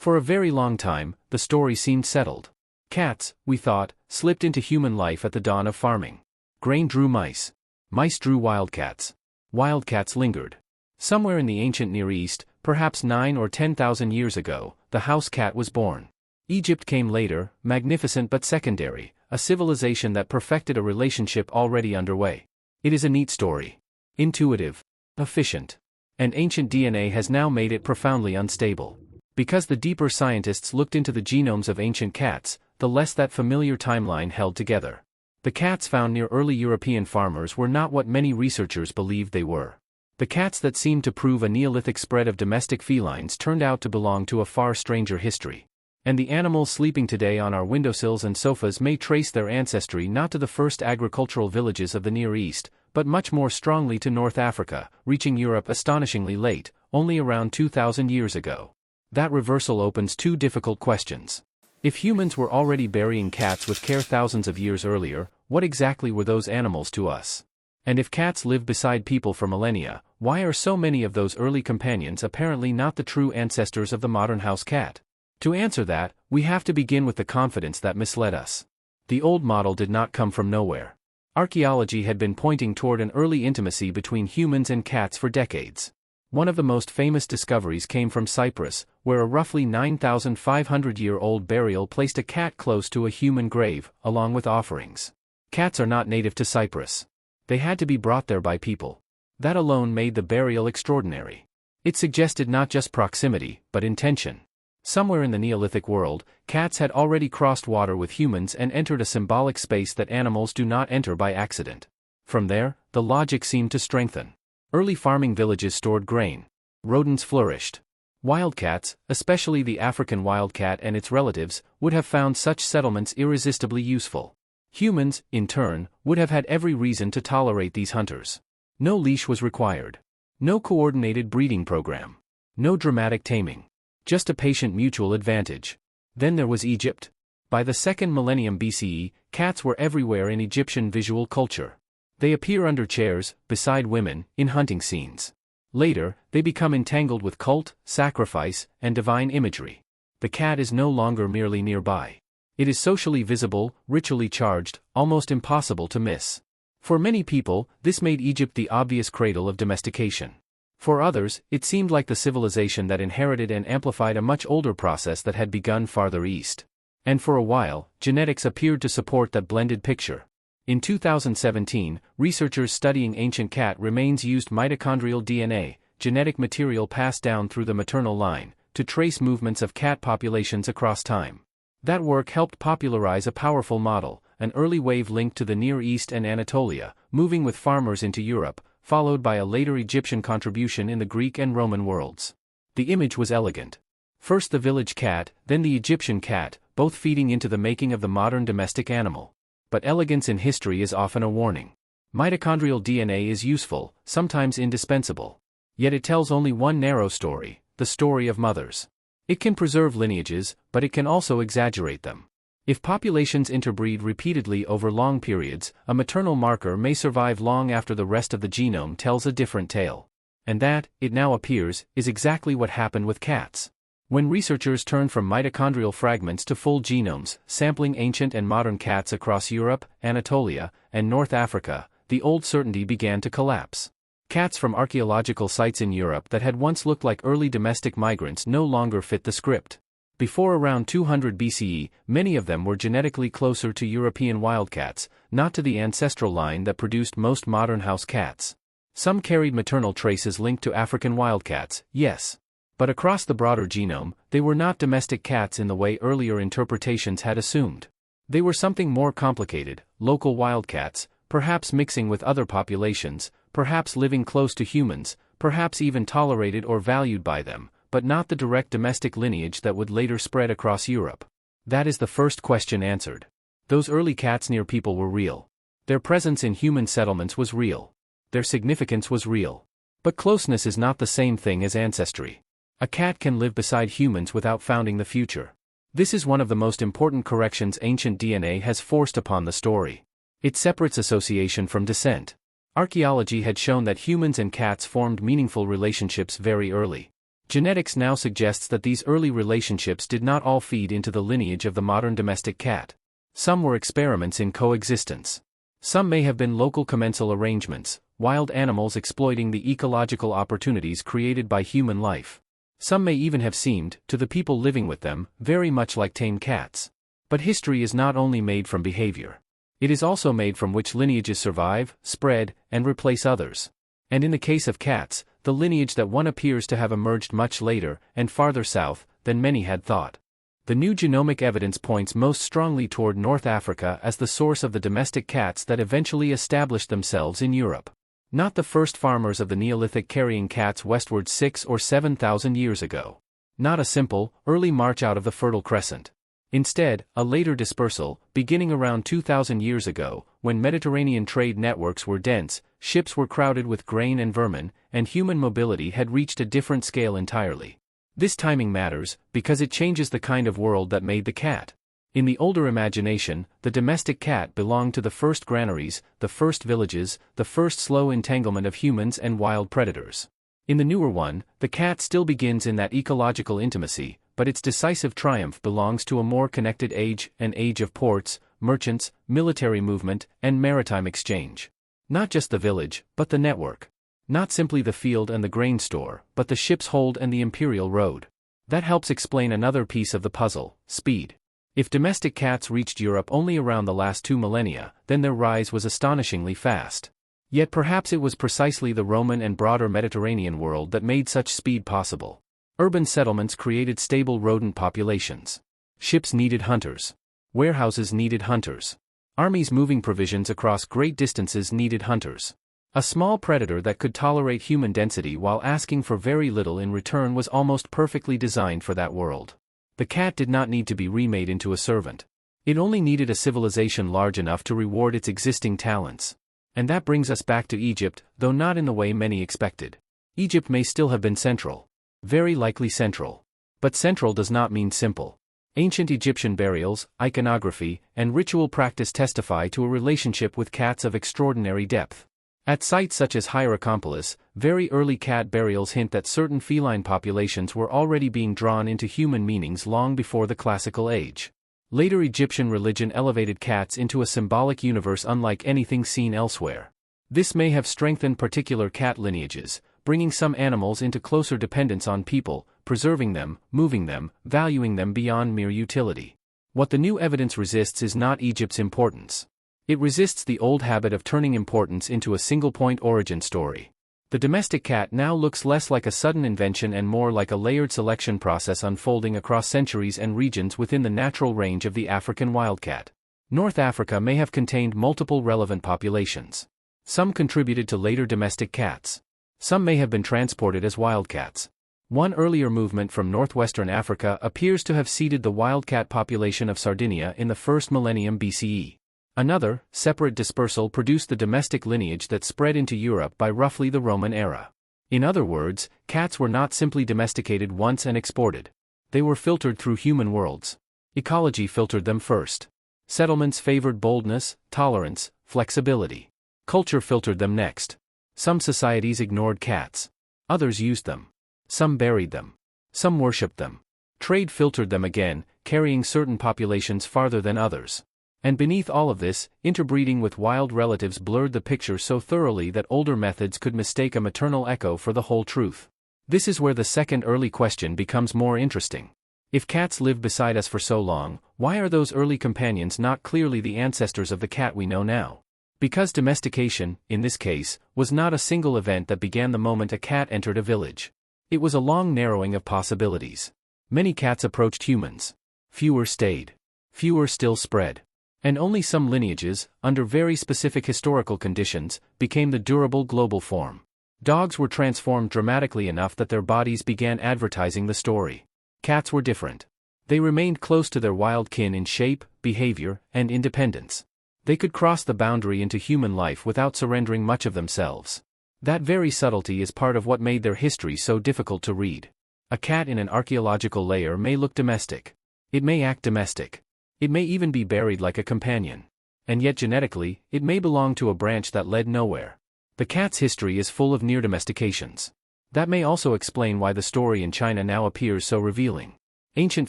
For a very long time, the story seemed settled. Cats, we thought, slipped into human life at the dawn of farming. Grain drew mice. Mice drew wildcats. Wildcats lingered. Somewhere in the ancient Near East, perhaps 9 or 10,000 years ago, the house cat was born. Egypt came later, magnificent but secondary, a civilization that perfected a relationship already underway. It is a neat story. Intuitive. Efficient. And ancient DNA has now made it profoundly unstable. Because the deeper scientists looked into the genomes of ancient cats, the less that familiar timeline held together. The cats found near early European farmers were not what many researchers believed they were. The cats that seemed to prove a Neolithic spread of domestic felines turned out to belong to a far stranger history. And the animals sleeping today on our windowsills and sofas may trace their ancestry not to the first agricultural villages of the Near East, but much more strongly to North Africa, reaching Europe astonishingly late, only around 2,000 years ago. That reversal opens two difficult questions. If humans were already burying cats with care thousands of years earlier, what exactly were those animals to us? And if cats lived beside people for millennia, why are so many of those early companions apparently not the true ancestors of the modern house cat? To answer that, we have to begin with the confidence that misled us. The old model did not come from nowhere. Archaeology had been pointing toward an early intimacy between humans and cats for decades. One of the most famous discoveries came from Cyprus, where a roughly 9,500-year-old burial placed a cat close to a human grave, along with offerings. Cats are not native to Cyprus. They had to be brought there by people. That alone made the burial extraordinary. It suggested not just proximity, but intention. Somewhere in the Neolithic world, cats had already crossed water with humans and entered a symbolic space that animals do not enter by accident. From there, the logic seemed to strengthen. Early farming villages stored grain. Rodents flourished. Wildcats, especially the African wildcat and its relatives, would have found such settlements irresistibly useful. Humans, in turn, would have had every reason to tolerate these hunters. No leash was required. No coordinated breeding program. No dramatic taming. Just a patient mutual advantage. Then there was Egypt. By the 2nd millennium BCE, cats were everywhere in Egyptian visual culture. They appear under chairs, beside women, in hunting scenes. Later, they become entangled with cult, sacrifice, and divine imagery. The cat is no longer merely nearby. It is socially visible, ritually charged, almost impossible to miss. For many people, this made Egypt the obvious cradle of domestication. For others, it seemed like the civilization that inherited and amplified a much older process that had begun farther east. And for a while, genetics appeared to support that blended picture. In 2017, researchers studying ancient cat remains used mitochondrial DNA, genetic material passed down through the maternal line, to trace movements of cat populations across time. That work helped popularize a powerful model, an early wave linked to the Near East and Anatolia, moving with farmers into Europe, followed by a later Egyptian contribution in the Greek and Roman worlds. The image was elegant. First the village cat, then the Egyptian cat, both feeding into the making of the modern domestic animal. But elegance in history is often a warning. Mitochondrial DNA is useful, sometimes indispensable. Yet it tells only one narrow story, the story of mothers. It can preserve lineages, but it can also exaggerate them. If populations interbreed repeatedly over long periods, a maternal marker may survive long after the rest of the genome tells a different tale. And that, it now appears, is exactly what happened with cats. When researchers turned from mitochondrial fragments to full genomes, sampling ancient and modern cats across Europe, Anatolia, and North Africa, the old certainty began to collapse. Cats from archaeological sites in Europe that had once looked like early domestic migrants no longer fit the script. Before around 200 BCE, many of them were genetically closer to European wildcats, not to the ancestral line that produced most modern house cats. Some carried maternal traces linked to African wildcats, yes. But across the broader genome, they were not domestic cats in the way earlier interpretations had assumed. They were something more complicated, local wildcats, perhaps mixing with other populations, perhaps living close to humans, perhaps even tolerated or valued by them, but not the direct domestic lineage that would later spread across Europe. That is the first question answered. Those early cats near people were real. Their presence in human settlements was real. Their significance was real. But closeness is not the same thing as ancestry. A cat can live beside humans without founding the future. This is one of the most important corrections ancient DNA has forced upon the story. It separates association from descent. Archaeology had shown that humans and cats formed meaningful relationships very early. Genetics now suggests that these early relationships did not all feed into the lineage of the modern domestic cat. Some were experiments in coexistence. Some may have been local commensal arrangements, wild animals exploiting the ecological opportunities created by human life. Some may even have seemed, to the people living with them, very much like tame cats. But history is not only made from behavior. It is also made from which lineages survive, spread, and replace others. And in the case of cats, the lineage that one appears to have emerged much later, and farther south, than many had thought. The new genomic evidence points most strongly toward North Africa as the source of the domestic cats that eventually established themselves in Europe. Not the first farmers of the Neolithic carrying cats westward 6,000 or 7,000 years ago. Not a simple, early march out of the Fertile Crescent. Instead, a later dispersal, beginning around 2,000 years ago, when Mediterranean trade networks were dense, ships were crowded with grain and vermin, and human mobility had reached a different scale entirely. This timing matters, because it changes the kind of world that made the cat. In the older imagination, the domestic cat belonged to the first granaries, the first villages, the first slow entanglement of humans and wild predators. In the newer one, the cat still begins in that ecological intimacy, but its decisive triumph belongs to a more connected age, an age of ports, merchants, military movement, and maritime exchange. Not just the village, but the network. Not simply the field and the grain store, but the ship's hold and the imperial road. That helps explain another piece of the puzzle: speed. If domestic cats reached Europe only around the last 2 millennia, then their rise was astonishingly fast. Yet perhaps it was precisely the Roman and broader Mediterranean world that made such speed possible. Urban settlements created stable rodent populations. Ships needed hunters. Warehouses needed hunters. Armies moving provisions across great distances needed hunters. A small predator that could tolerate human density while asking for very little in return was almost perfectly designed for that world. The cat did not need to be remade into a servant. It only needed a civilization large enough to reward its existing talents. And that brings us back to Egypt, though not in the way many expected. Egypt may still have been central. Very likely central. But central does not mean simple. Ancient Egyptian burials, iconography, and ritual practice testify to a relationship with cats of extraordinary depth. At sites such as Hierakonpolis, very early cat burials hint that certain feline populations were already being drawn into human meanings long before the classical age. Later Egyptian religion elevated cats into a symbolic universe unlike anything seen elsewhere. This may have strengthened particular cat lineages, bringing some animals into closer dependence on people, preserving them, moving them, valuing them beyond mere utility. What the new evidence resists is not Egypt's importance. It resists the old habit of turning importance into a single-point origin story. The domestic cat now looks less like a sudden invention and more like a layered selection process unfolding across centuries and regions within the natural range of the African wildcat. North Africa may have contained multiple relevant populations. Some contributed to later domestic cats. Some may have been transported as wildcats. One earlier movement from northwestern Africa appears to have seeded the wildcat population of Sardinia in the first millennium BCE. Another, separate dispersal produced the domestic lineage that spread into Europe by roughly the Roman era. In other words, cats were not simply domesticated once and exported. They were filtered through human worlds. Ecology filtered them first. Settlements favored boldness, tolerance, flexibility. Culture filtered them next. Some societies ignored cats. Others used them. Some buried them. Some worshipped them. Trade filtered them again, carrying certain populations farther than others. And beneath all of this, interbreeding with wild relatives blurred the picture so thoroughly that older methods could mistake a maternal echo for the whole truth. This is where the second early question becomes more interesting. If cats lived beside us for so long, why are those early companions not clearly the ancestors of the cat we know now? Because domestication, in this case, was not a single event that began the moment a cat entered a village. It was a long narrowing of possibilities. Many cats approached humans. Fewer stayed. Fewer still spread. And only some lineages, under very specific historical conditions, became the durable global form. Dogs were transformed dramatically enough that their bodies began advertising the story. Cats were different. They remained close to their wild kin in shape, behavior, and independence. They could cross the boundary into human life without surrendering much of themselves. That very subtlety is part of what made their history so difficult to read. A cat in an archaeological layer may look domestic. It may act domestic. It may even be buried like a companion. And yet genetically, it may belong to a branch that led nowhere. The cat's history is full of near domestications. That may also explain why the story in China now appears so revealing. Ancient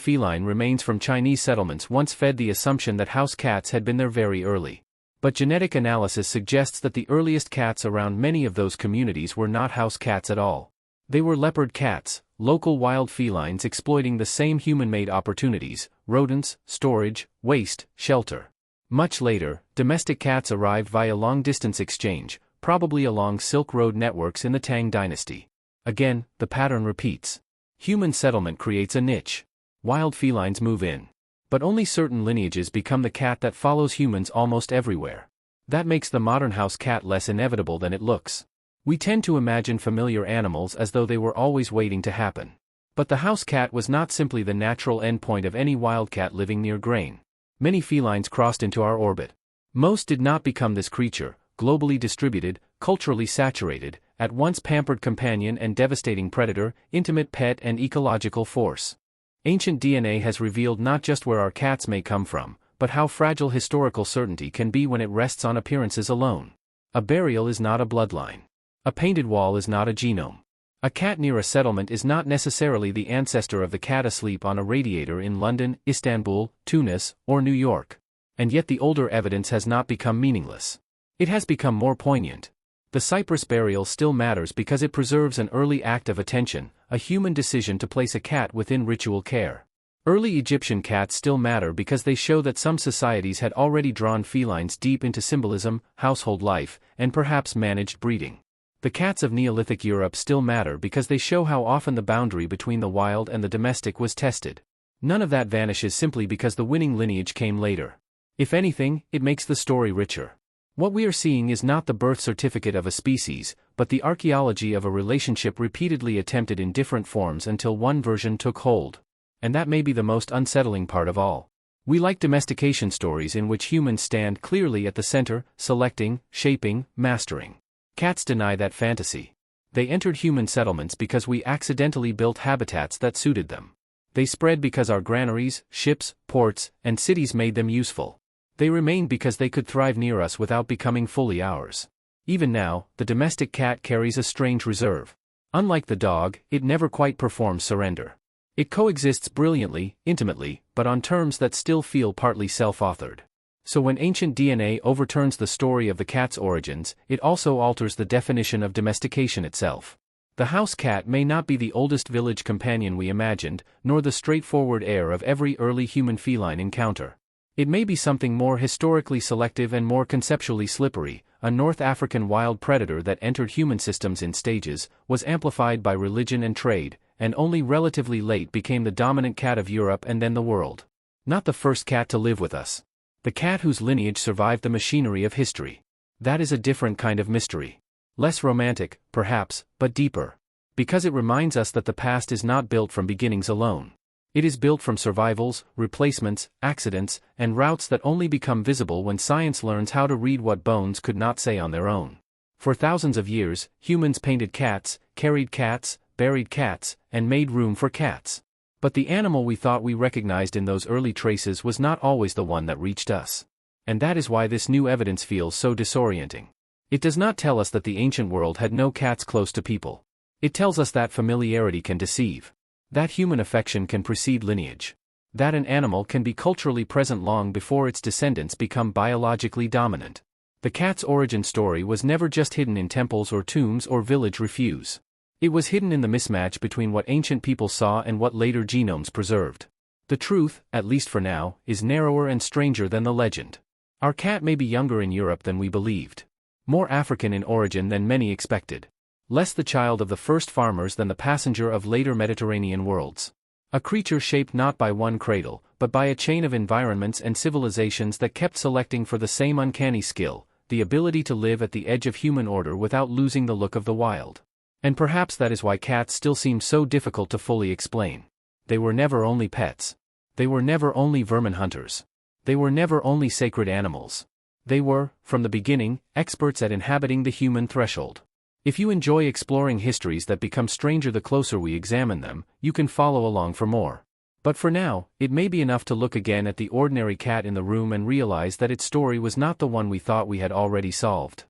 feline remains from Chinese settlements once fed the assumption that house cats had been there very early. But genetic analysis suggests that the earliest cats around many of those communities were not house cats at all. They were leopard cats, local wild felines exploiting the same human-made opportunities: rodents, storage, waste, shelter. Much later, domestic cats arrived via long-distance exchange, probably along Silk Road networks in the Tang dynasty. Again, the pattern repeats. Human settlement creates a niche. Wild felines move in. But only certain lineages become the cat that follows humans almost everywhere. That makes the modern house cat less inevitable than it looks. We tend to imagine familiar animals as though they were always waiting to happen. But the house cat was not simply the natural endpoint of any wildcat living near grain. Many felines crossed into our orbit. Most did not become this creature, globally distributed, culturally saturated, at once pampered companion and devastating predator, intimate pet and ecological force. Ancient DNA has revealed not just where our cats may come from, but how fragile historical certainty can be when it rests on appearances alone. A burial is not a bloodline. A painted wall is not a genome. A cat near a settlement is not necessarily the ancestor of the cat asleep on a radiator in London, Istanbul, Tunis, or New York. And yet the older evidence has not become meaningless. It has become more poignant. The Cyprus burial still matters because it preserves an early act of attention, a human decision to place a cat within ritual care. Early Egyptian cats still matter because they show that some societies had already drawn felines deep into symbolism, household life, and perhaps managed breeding. The cats of Neolithic Europe still matter because they show how often the boundary between the wild and the domestic was tested. None of that vanishes simply because the winning lineage came later. If anything, it makes the story richer. What we are seeing is not the birth certificate of a species, but the archaeology of a relationship repeatedly attempted in different forms until one version took hold. And that may be the most unsettling part of all. We like domestication stories in which humans stand clearly at the center, selecting, shaping, mastering. Cats deny that fantasy. They entered human settlements because we accidentally built habitats that suited them. They spread because our granaries, ships, ports, and cities made them useful. They remained because they could thrive near us without becoming fully ours. Even now, the domestic cat carries a strange reserve. Unlike the dog, it never quite performs surrender. It coexists brilliantly, intimately, but on terms that still feel partly self-authored. So when ancient DNA overturns the story of the cat's origins, it also alters the definition of domestication itself. The house cat may not be the oldest village companion we imagined, nor the straightforward heir of every early human feline encounter. It may be something more historically selective and more conceptually slippery, a North African wild predator that entered human systems in stages, was amplified by religion and trade, and only relatively late became the dominant cat of Europe and then the world. Not the first cat to live with us. The cat whose lineage survived the machinery of history. That is a different kind of mystery. Less romantic, perhaps, but deeper. Because it reminds us that the past is not built from beginnings alone. It is built from survivals, replacements, accidents, and routes that only become visible when science learns how to read what bones could not say on their own. For thousands of years, humans painted cats, carried cats, buried cats, and made room for cats. But the animal we thought we recognized in those early traces was not always the one that reached us. And that is why this new evidence feels so disorienting. It does not tell us that the ancient world had no cats close to people. It tells us that familiarity can deceive. That human affection can precede lineage. That an animal can be culturally present long before its descendants become biologically dominant. The cat's origin story was never just hidden in temples or tombs or village refuse. It was hidden in the mismatch between what ancient people saw and what later genomes preserved. The truth, at least for now, is narrower and stranger than the legend. Our cat may be younger in Europe than we believed. More African in origin than many expected. Less the child of the first farmers than the passenger of later Mediterranean worlds. A creature shaped not by one cradle, but by a chain of environments and civilizations that kept selecting for the same uncanny skill, the ability to live at the edge of human order without losing the look of the wild. And perhaps that is why cats still seem so difficult to fully explain. They were never only pets. They were never only vermin hunters. They were never only sacred animals. They were, from the beginning, experts at inhabiting the human threshold. If you enjoy exploring histories that become stranger the closer we examine them, you can follow along for more. But for now, it may be enough to look again at the ordinary cat in the room and realize that its story was not the one we thought we had already solved.